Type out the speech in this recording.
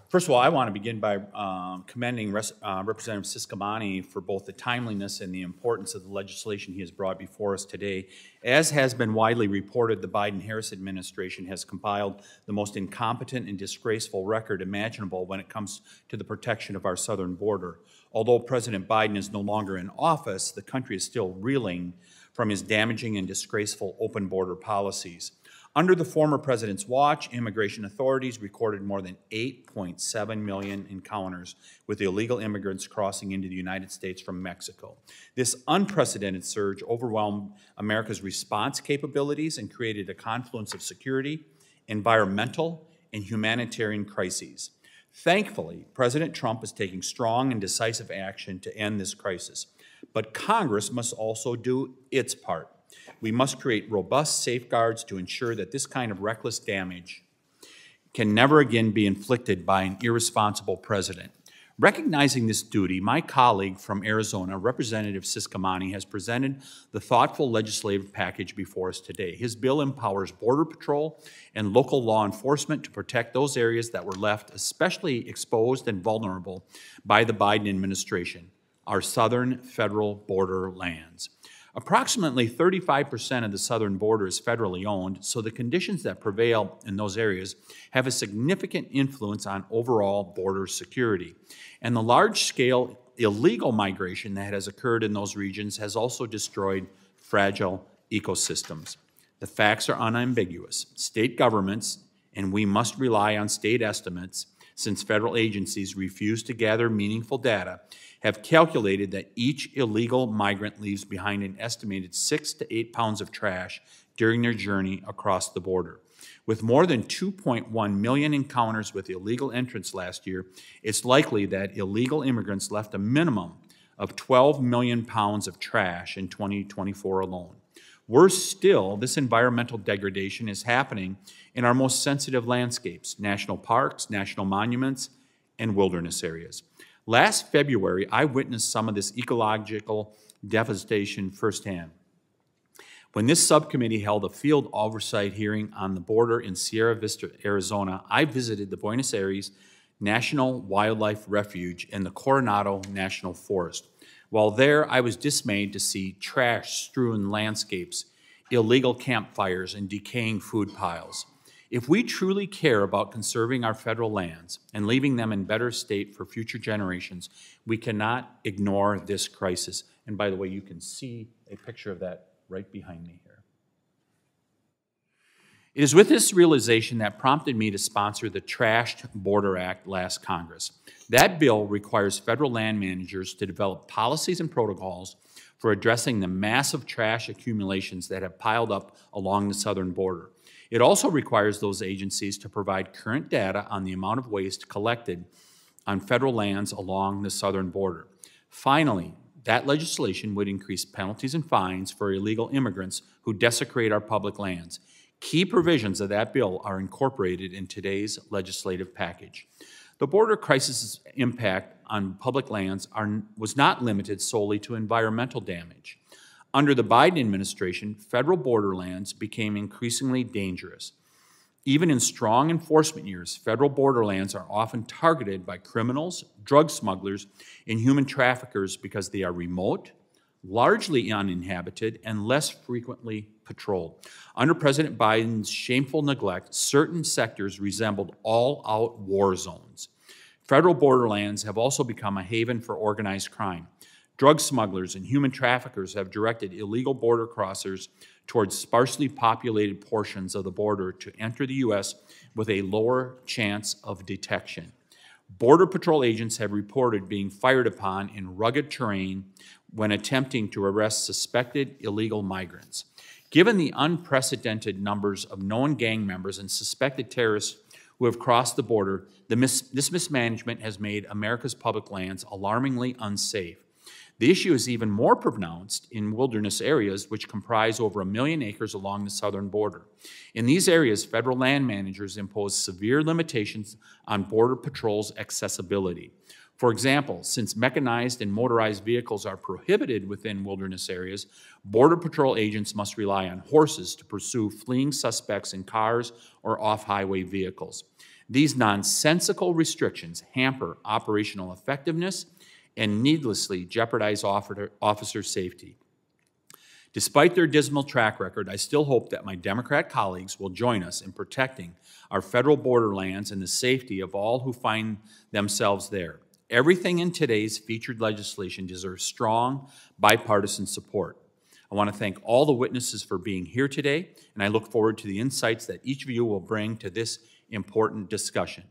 First of all, I want to begin by commending Representative Ciscomani for both the timeliness and the importance of the legislation he has brought before us today. As has been widely reported, the Biden-Harris administration has compiled the most incompetent and disgraceful record imaginable when it comes to the protection of our southern border. Although President Biden is no longer in office, the country is still reeling from his damaging and disgraceful open border policies. Under the former president's watch, immigration authorities recorded more than 8.7 million encounters with illegal immigrants crossing into the United States from Mexico. This unprecedented surge overwhelmed America's response capabilities and created a confluence of security, environmental, and humanitarian crises. Thankfully, President Trump is taking strong and decisive action to end this crisis. But Congress must also do its part. We must create robust safeguards to ensure that this kind of reckless damage can never again be inflicted by an irresponsible president. Recognizing this duty, my colleague from Arizona, Representative Ciscomani, has presented the thoughtful legislative package before us today. His bill empowers Border Patrol and local law enforcement to protect those areas that were left especially exposed and vulnerable by the Biden administration, our southern federal border lands. Approximately 35% of the southern border is federally owned, so the conditions that prevail in those areas have a significant influence on overall border security. And the large-scale illegal migration that has occurred in those regions has also destroyed fragile ecosystems. The facts are unambiguous. State governments, and we must rely on state estimates since federal agencies refuse to gather meaningful data, have calculated that each illegal migrant leaves behind an estimated 6 to 8 pounds of trash during their journey across the border. With more than 2.1 million encounters with illegal entrants last year, it's likely that illegal immigrants left a minimum of 12 million pounds of trash in 2024 alone. Worse still, this environmental degradation is happening in our most sensitive landscapes, national parks, national monuments, and wilderness areas. Last February, I witnessed some of this ecological devastation firsthand. When this subcommittee held a field oversight hearing on the border in Sierra Vista, Arizona, I visited the Buenos Aires National Wildlife Refuge and the Coronado National Forest. While there, I was dismayed to see trash-strewn landscapes, illegal campfires, and decaying food piles. If we truly care about conserving our federal lands and leaving them in better state for future generations, we cannot ignore this crisis. And by the way, you can see a picture of that right behind me here. It is with this realization that prompted me to sponsor the Trashed Border Act last Congress. That bill requires federal land managers to develop policies and protocols for addressing the massive trash accumulations that have piled up along the southern border. It also requires those agencies to provide current data on the amount of waste collected on federal lands along the southern border. Finally, that legislation would increase penalties and fines for illegal immigrants who desecrate our public lands. Key provisions of that bill are incorporated in today's legislative package. The border crisis's impact on public lands was not limited solely to environmental damage. Under the Biden administration, federal borderlands became increasingly dangerous. Even in strong enforcement years, federal borderlands are often targeted by criminals, drug smugglers, and human traffickers because they are remote, largely uninhabited, and less frequently patrolled. Under President Biden's shameful neglect, certain sectors resembled all-out war zones. Federal borderlands have also become a haven for organized crime. Drug smugglers and human traffickers have directed illegal border crossers towards sparsely populated portions of the border to enter the U.S. with a lower chance of detection. Border Patrol agents have reported being fired upon in rugged terrain when attempting to arrest suspected illegal migrants. Given the unprecedented numbers of known gang members and suspected terrorists who have crossed the border, this mismanagement has made America's public lands alarmingly unsafe. The issue is even more pronounced in wilderness areas, which comprise over 1 million acres along the southern border. In these areas, federal land managers impose severe limitations on Border Patrol's accessibility. For example, since mechanized and motorized vehicles are prohibited within wilderness areas, Border Patrol agents must rely on horses to pursue fleeing suspects in cars or off-highway vehicles. These nonsensical restrictions hamper operational effectiveness and needlessly jeopardize officer safety. Despite their dismal track record, I still hope that my Democrat colleagues will join us in protecting our federal borderlands and the safety of all who find themselves there. Everything in today's featured legislation deserves strong bipartisan support. I want to thank all the witnesses for being here today, and I look forward to the insights that each of you will bring to this important discussion.